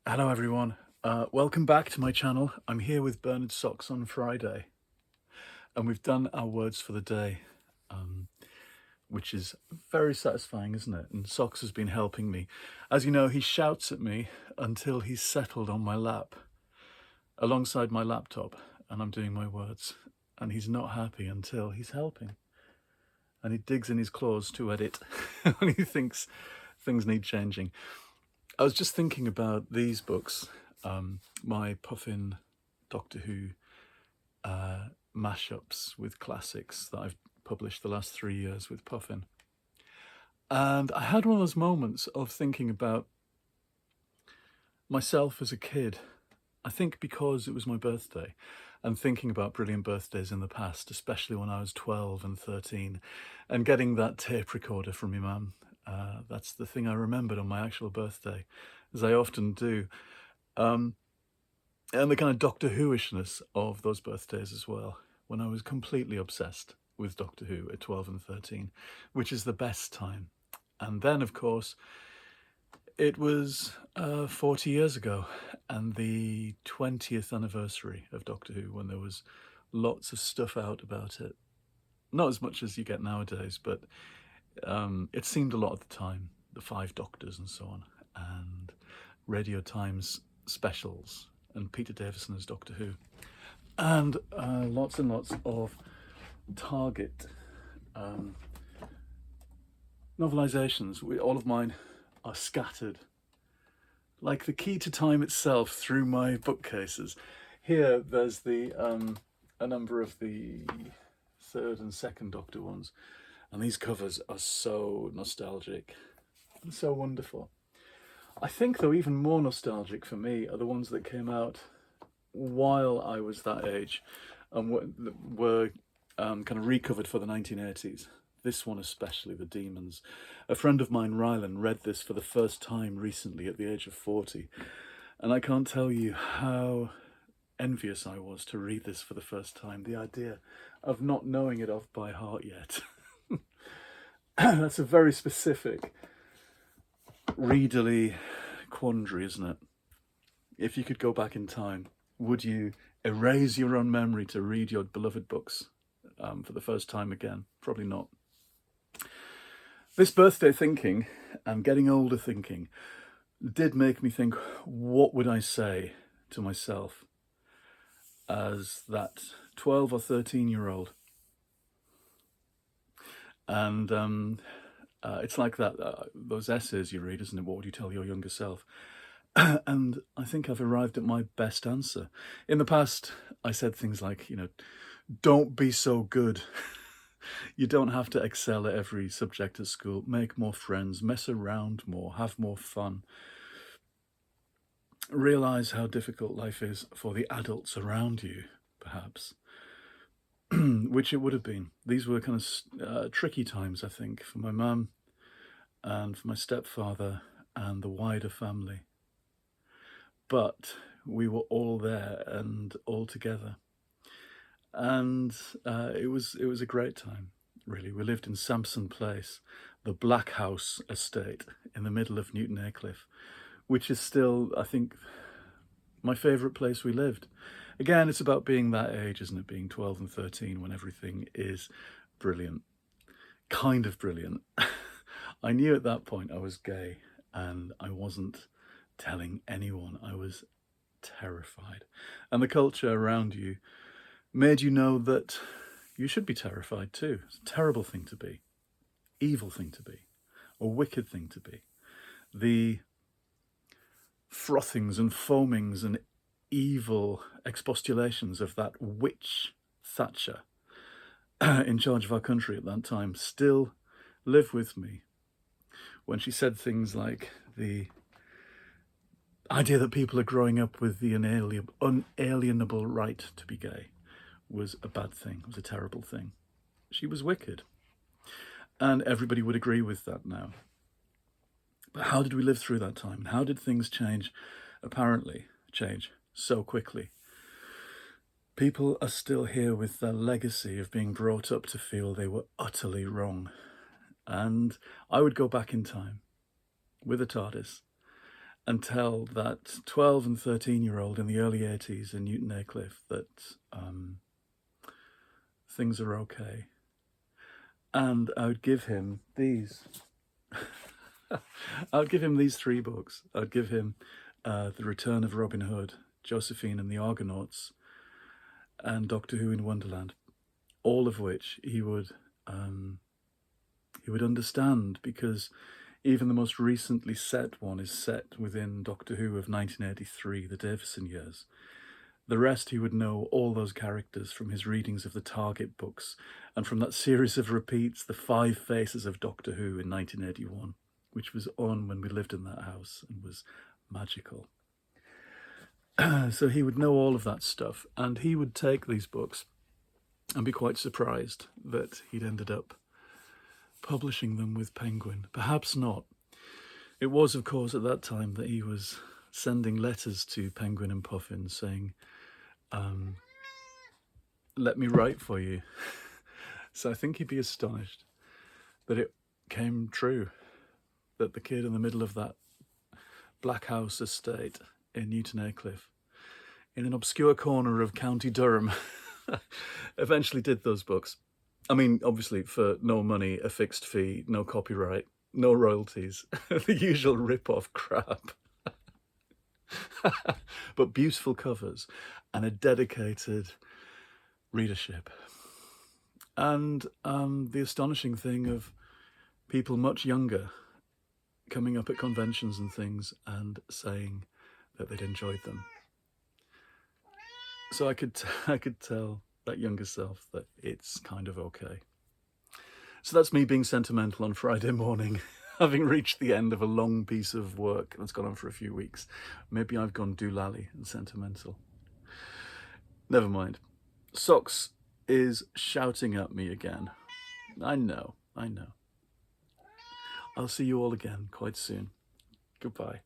Hello everyone, welcome back to my channel. I'm here with Bernard Socks on Friday and we've done our words for the day, which is very satisfying, isn't it? And Socks has been helping me. As you know, he shouts at me until he's settled on my lap alongside my laptop and I'm doing my words, and he's not happy until he's helping, and he digs in his claws to edit when he thinks things need changing. I was just thinking about these books, my Puffin Doctor Who mashups with classics that I've published the last 3 years with Puffin. And I had one of those moments of thinking about myself as a kid. I think because it was my birthday, and thinking about brilliant birthdays in the past, especially when I was 12 and 13, and getting that tape recorder from my mum. That's the thing I remembered on my actual birthday, as I often do. And the kind of Doctor Who-ishness of those birthdays as well, when I was completely obsessed with Doctor Who at 12 and 13, which is the best time. And then, of course, it was 40 years ago, and the 20th anniversary of Doctor Who, when there was lots of stuff out about it. Not as much as you get nowadays, but it seemed a lot at the time. The Five Doctors and so on, and Radio Times specials, and Peter Davison as Doctor Who, and lots and lots of Target novelizations. All of mine are scattered like the key to time itself through my bookcases. Here there's the a number of the third and second Doctor ones, and these covers are so nostalgic and so wonderful. I think, though, even more nostalgic for me are the ones that came out while I was that age and were kind of recovered for the 1980s. This one especially, The Demons. A friend of mine, Rylan, read this for the first time recently at the age of 40, and I can't tell you how envious I was to read this for the first time. The idea of not knowing it off by heart yet. That's a very specific readerly quandary, isn't it? If you could go back in time, would you erase your own memory to read your beloved books for the first time again? Probably not. This birthday thinking and getting older thinking did make me think, what would I say to myself as that 12 or 13-year-old? And it's like that, those essays you read, isn't it? What would you tell your younger self? And I think I've arrived at my best answer. In the past, I said things like, don't be so good. You don't have to excel at every subject at school. Make more friends, mess around more, have more fun. Realize how difficult life is for the adults around you, perhaps. Which it would have been. These were kind of tricky times, I think, for my mum and for my stepfather and the wider family. But we were all there and all together. And it was a great time, really. We lived in Sampson Place, the Black House estate in the middle of Newton Aycliffe, which is still, I think, my favourite place we lived. Again, it's about being that age, isn't it? Being 12 and 13 when everything is brilliant. Kind of brilliant. I knew at that point I was gay, and I wasn't telling anyone. I was terrified. And the culture around you made you know that you should be terrified too. It's a terrible thing to be, evil thing to be, a wicked thing to be. The frothings and foamings and evil expostulations of that witch Thatcher in charge of our country at that time still live with me. When she said things like the idea that people are growing up with the unalienable right to be gay was a bad thing, was a terrible thing. She was wicked. And everybody would agree with that now. But how did we live through that time? And how did things change, apparently change so quickly? People are still here with their legacy of being brought up to feel they were utterly wrong. And I would go back in time with a TARDIS and tell that 12 and 13-year-old in the early 80s in Newton Aycliffe that things are okay. And I would give him these. I would give him these 3 books. I would give him The Return of Robin Hood, Josephine and the Argonauts, and Doctor Who in Wonderland, all of which he would understand, because even the most recently set one is set within Doctor Who of 1983, the Davison years. The rest he would know all those characters from his readings of the Target books and from that series of repeats, The 5 Faces of Doctor Who in 1981, which was on when we lived in that house and was magical. So he would know all of that stuff, and he would take these books and be quite surprised that he'd ended up publishing them with Penguin. Perhaps not. It was, of course, at that time that he was sending letters to Penguin and Puffin saying, let me write for you. So I think he'd be astonished that it came true, that the kid in the middle of that Black House estate in Newton Aycliffe, in an obscure corner of County Durham, eventually did those books. I mean, obviously for no money, a fixed fee, no copyright, no royalties, the usual rip-off crap. But beautiful covers and a dedicated readership. And the astonishing thing of people much younger coming up at conventions and things and saying that they'd enjoyed them. So I could tell that younger self that it's kind of okay. So that's me being sentimental on Friday morning, having reached the end of a long piece of work that's gone on for a few weeks. Maybe I've gone doolally and sentimental. Never mind. Socks is shouting at me again. I know. I'll see you all again quite soon. Goodbye.